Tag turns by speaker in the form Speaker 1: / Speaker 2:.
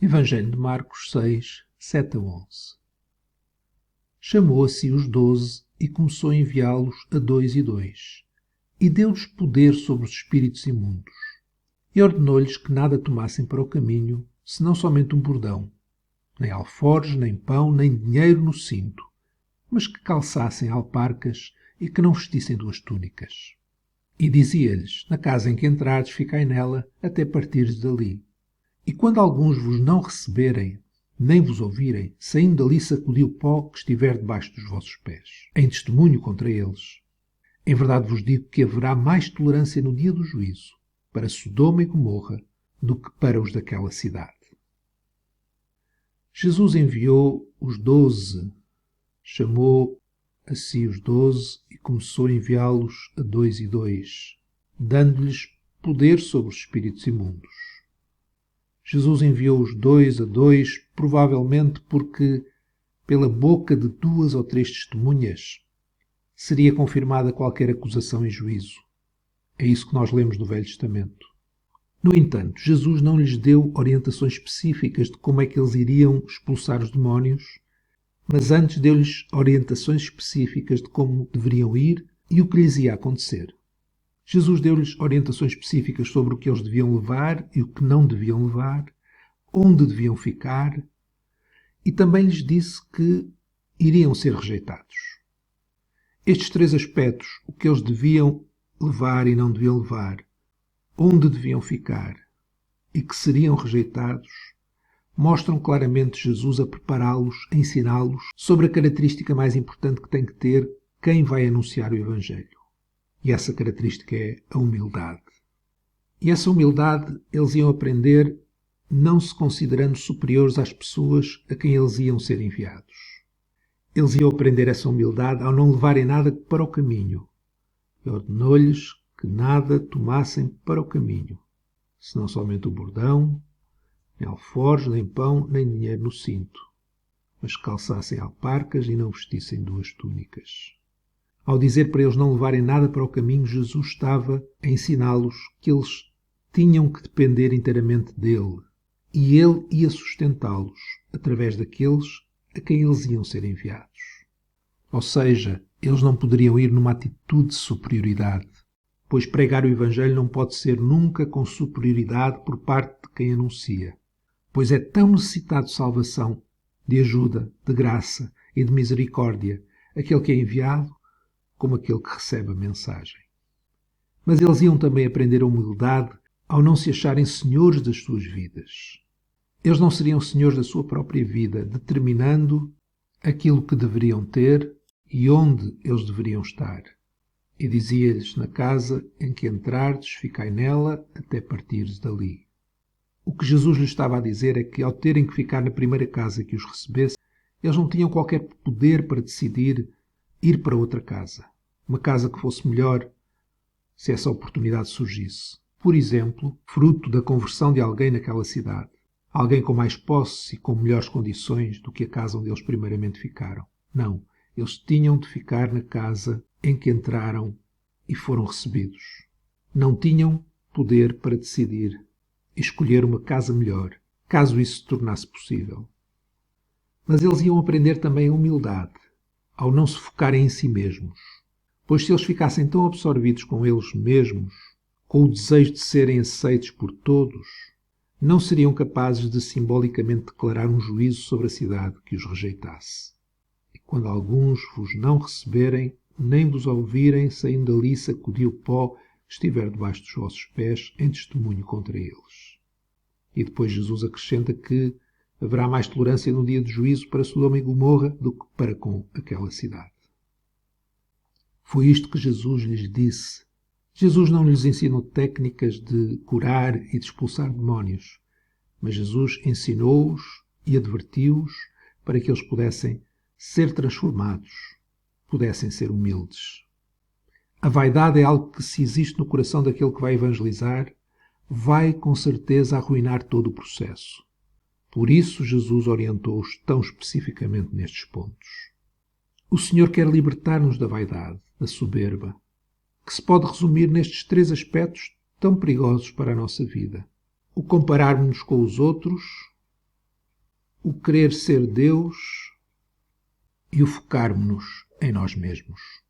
Speaker 1: Evangelho de Marcos 6, 7 a 11. Chamou a si os 12 e começou a enviá-los a 2 e 2, e deu-lhes poder sobre os espíritos imundos, e ordenou-lhes que nada tomassem para o caminho, senão somente um bordão, nem alforjes, nem pão, nem dinheiro no cinto, mas que calçassem alparcas e que não vestissem 2 túnicas. E dizia-lhes: na casa em que entrardes, ficai nela, até partires dali. E quando alguns vos não receberem, nem vos ouvirem, saindo dali sacudi o pó que estiver debaixo dos vossos pés, em testemunho contra eles. Em verdade vos digo que haverá mais tolerância no dia do juízo para Sodoma e Gomorra do que para os daquela cidade. Jesus enviou os 12, chamou a si os 12 e começou a enviá-los a 2 e 2, dando-lhes poder sobre os espíritos imundos. Jesus enviou os 2 a 2, provavelmente porque, pela boca de 2 ou 3 testemunhas, seria confirmada qualquer acusação em juízo. É isso que nós lemos no Velho Testamento. No entanto, Jesus não lhes deu orientações específicas de como é que eles iriam expulsar os demónios, mas antes deu-lhes orientações específicas de como deveriam ir e o que lhes ia acontecer. Jesus deu-lhes orientações específicas sobre o que eles deviam levar e o que não deviam levar, onde deviam ficar, e também lhes disse que iriam ser rejeitados. Estes 3 aspectos, o que eles deviam levar e não deviam levar, onde deviam ficar e que seriam rejeitados, mostram claramente Jesus a prepará-los, a ensiná-los sobre a característica mais importante que tem que ter quem vai anunciar o Evangelho. E essa característica é a humildade. E essa humildade eles iam aprender não se considerando superiores às pessoas a quem eles iam ser enviados. Eles iam aprender essa humildade ao não levarem nada para o caminho. E ordenou-lhes que nada tomassem para o caminho, senão somente o bordão, nem alforjes, nem pão, nem dinheiro no cinto, mas que calçassem alparcas e não vestissem 2 túnicas. Ao dizer para eles não levarem nada para o caminho, Jesus estava a ensiná-los que eles tinham que depender inteiramente dele, e ele ia sustentá-los através daqueles a quem eles iam ser enviados. Ou seja, eles não poderiam ir numa atitude de superioridade, pois pregar o Evangelho não pode ser nunca com superioridade por parte de quem anuncia, pois é tão necessitado de salvação, de ajuda, de graça e de misericórdia aquele que é enviado, como aquele que recebe a mensagem. Mas eles iam também aprender a humildade ao não se acharem senhores das suas vidas. Eles não seriam senhores da sua própria vida, determinando aquilo que deveriam ter e onde eles deveriam estar. E dizia-lhes: na casa em que entrardes, ficai nela até partires dali. O que Jesus lhes estava a dizer é que, ao terem que ficar na primeira casa que os recebesse, eles não tinham qualquer poder para decidir ir para outra casa. Uma casa que fosse melhor, se essa oportunidade surgisse. Por exemplo, fruto da conversão de alguém naquela cidade. Alguém com mais posse e com melhores condições do que a casa onde eles primeiramente ficaram. Não, eles tinham de ficar na casa em que entraram e foram recebidos. Não tinham poder para decidir e escolher uma casa melhor, caso isso se tornasse possível. Mas eles iam aprender também a humildade, ao não se focarem em si mesmos. Pois se eles ficassem tão absorvidos com eles mesmos, com o desejo de serem aceitos por todos, não seriam capazes de simbolicamente declarar um juízo sobre a cidade que os rejeitasse. E quando alguns vos não receberem, nem vos ouvirem, saindo dali sacudi o pó que estiver debaixo dos vossos pés, em testemunho contra eles. E depois Jesus acrescenta que haverá mais tolerância no dia do juízo para Sodoma e Gomorra do que para com aquela cidade. Foi isto que Jesus lhes disse. Jesus não lhes ensinou técnicas de curar e de expulsar demónios, mas Jesus ensinou-os e advertiu-os para que eles pudessem ser transformados, pudessem ser humildes. A vaidade é algo que, se existe no coração daquele que vai evangelizar, vai com certeza arruinar todo o processo. Por isso Jesus orientou-os tão especificamente nestes pontos. O Senhor quer libertar-nos da vaidade, da soberba, que se pode resumir nestes 3 aspectos tão perigosos para a nossa vida: o compararmos-nos com os outros, o querer ser Deus e o focarmos-nos em nós mesmos.